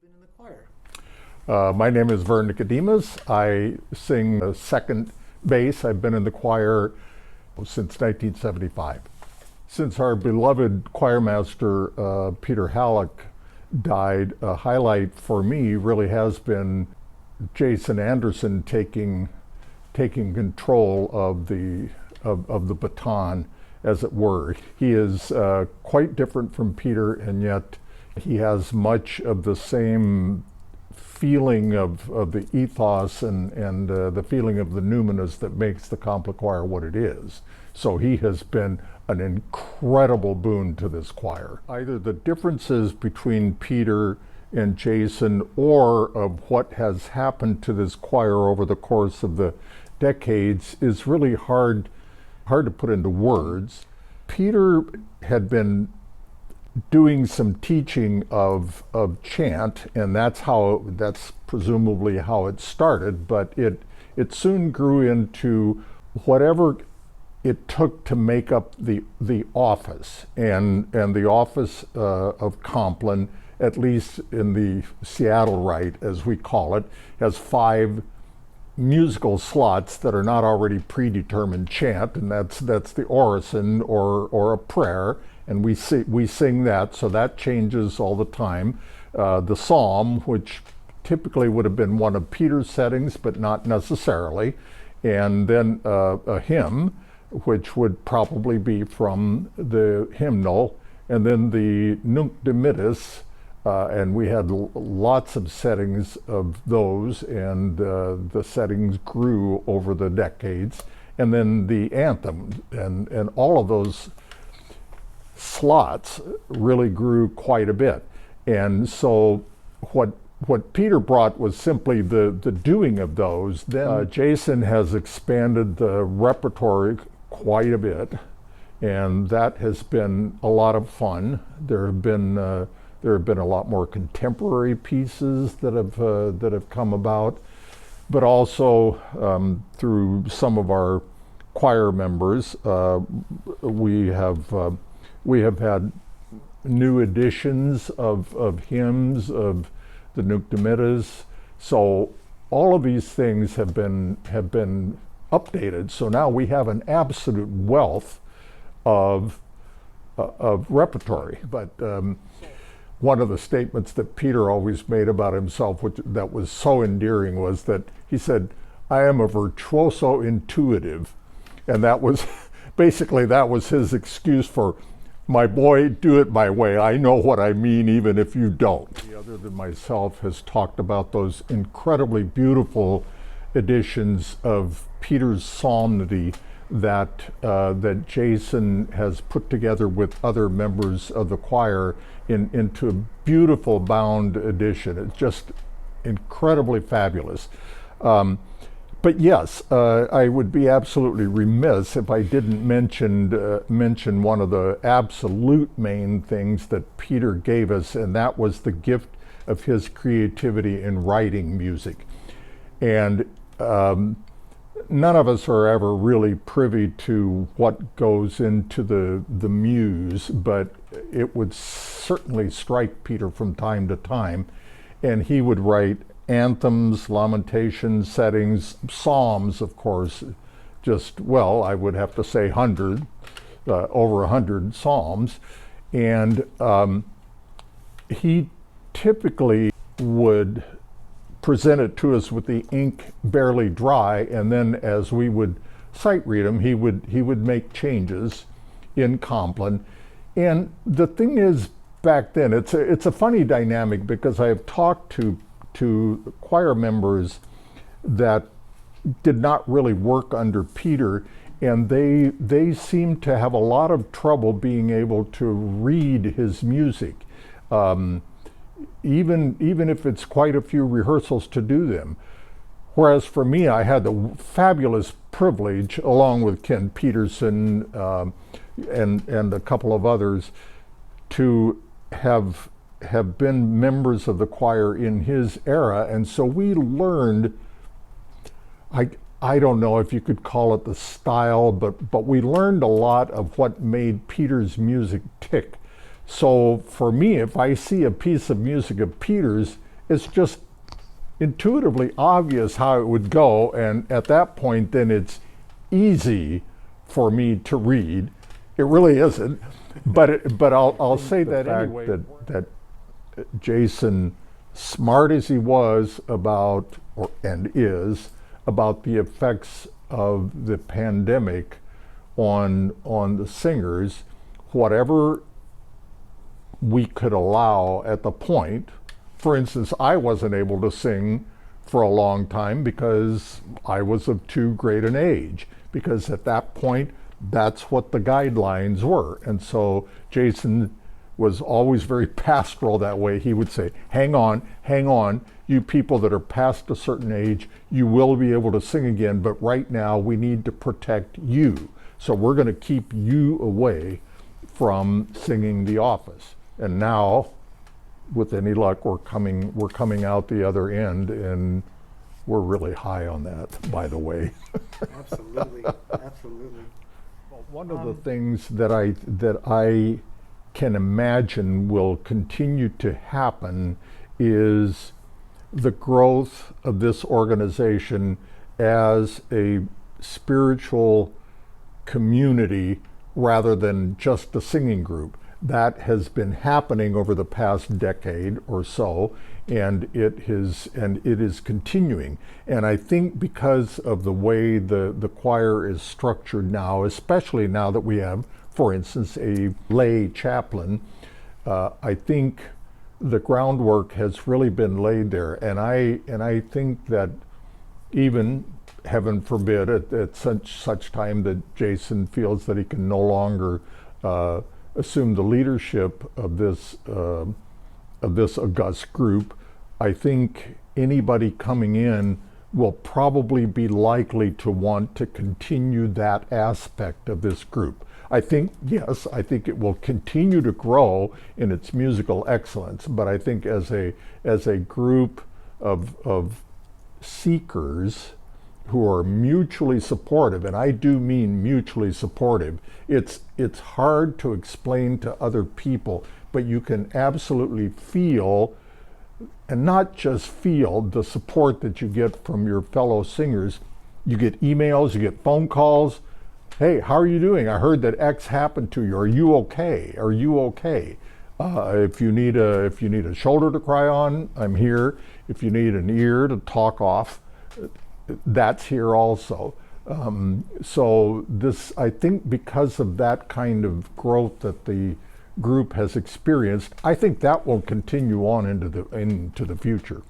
Been in the choir. My name is Vern Nicodemus. I sing second bass. I've been in the choir since 1975. Since our beloved choir master, Peter Halleck, died, a highlight for me really has been Jason Anderson taking control of the baton, as it were. He is quite different from Peter, and yet he has much of the same feeling of the ethos and the feeling of the numinous that makes the Compline Choir what it is. So he has been an incredible boon to this choir. Either the differences between Peter and Jason, or of what has happened to this choir over the course of the decades, is really hard to put into words. Peter had been doing some teaching of chant, and that's presumably how it started, but it soon grew into whatever it took to make up the office, and the office of Compline, at least in the Seattle Rite, as we call it, has 5 musical slots that are not already predetermined chant, and that's the orison or a prayer, and we sing that, so that changes all the time. The psalm, which typically would have been one of Peter's settings, but not necessarily, and then a hymn, which would probably be from the hymnal, and then the Nunc Dimittis, and we had lots of settings of those, and the settings grew over the decades, and then the anthem, and all of those slots really grew quite a bit. And so what Peter brought was simply the doing of those. Then Jason has expanded the repertoire quite a bit, and that has been a lot of fun. There have been a lot more contemporary pieces that have come about, but also through some of our choir members, we have had new editions of hymns, of the Nunc Dimittis. So all of these things have been updated. So now we have an absolute wealth of repertory. But one of the statements that Peter always made about himself, that was so endearing, was that he said, "I am a virtuoso intuitive," and that was basically his excuse for, "My boy, do it my way. I know what I mean, even if you don't." Other than myself has talked about those incredibly beautiful editions of Peter's psalmody that Jason has put together with other members of the choir into a beautiful bound edition. It's just incredibly fabulous. But yes, I would be absolutely remiss if I didn't mention one of the absolute main things that Peter gave us, and that was the gift of his creativity in writing music. And none of us are ever really privy to what goes into the muse, but it would certainly strike Peter from time to time, and he would write anthems, lamentations, settings, psalms, of course, I would have to say over 100 psalms, and he typically would present it to us with the ink barely dry, and then as we would sight read them, he would make changes in Compline. And the thing is, back then, it's a funny dynamic, because I have talked to choir members that did not really work under Peter, and they seem to have a lot of trouble being able to read his music, even if it's quite a few rehearsals to do them. Whereas for me, I had the fabulous privilege, along with Ken Peterson and a couple of others, to have been members of the choir in his era, and so we learned, I don't know if you could call it the style, but we learned a lot of what made Peter's music tick. So for me, if I see a piece of music of Peter's it's just intuitively obvious how it would go, and at that point then it's easy for me to read. It really isn't, but I'll say that anyway. That Jason, smart as he was about and is about the effects of the pandemic on the singers, whatever we could allow at the point. For instance, I wasn't able to sing for a long time because I was of too great an age, because at that point, that's what the guidelines were. And so Jason was always very pastoral that way. He would say, hang on, you people that are past a certain age, you will be able to sing again, but right now we need to protect you. So we're going to keep you away from singing the office. And now, with any luck, we're coming out the other end, and we're really high on that, by the way. Absolutely. Well, one of the things that I can imagine will continue to happen is the growth of this organization as a spiritual community rather than just a singing group. That has been happening over the past decade or so, and it is continuing. And I think because of the way the choir is structured now, especially now that we have, for instance, a lay chaplain, I think the groundwork has really been laid there. And I think that even, heaven forbid, at such time that Jason feels that he can no longer assume the leadership of this august group, I think anybody coming in will probably be likely to want to continue that aspect of this group. I think, yes, I think it will continue to grow in its musical excellence, but I think as a group of seekers who are mutually supportive, and I do mean mutually supportive. It's hard to explain to other people, but you can absolutely feel, and not just feel, the support that you get from your fellow singers. You get emails, you get phone calls. Hey, how are you doing? I heard that X happened to you. Are you okay? Are you okay? If you need a shoulder to cry on, I'm here. If you need an ear to talk off, that's here also. So this, I think, because of that kind of growth that the group has experienced, I think that will continue on into the future.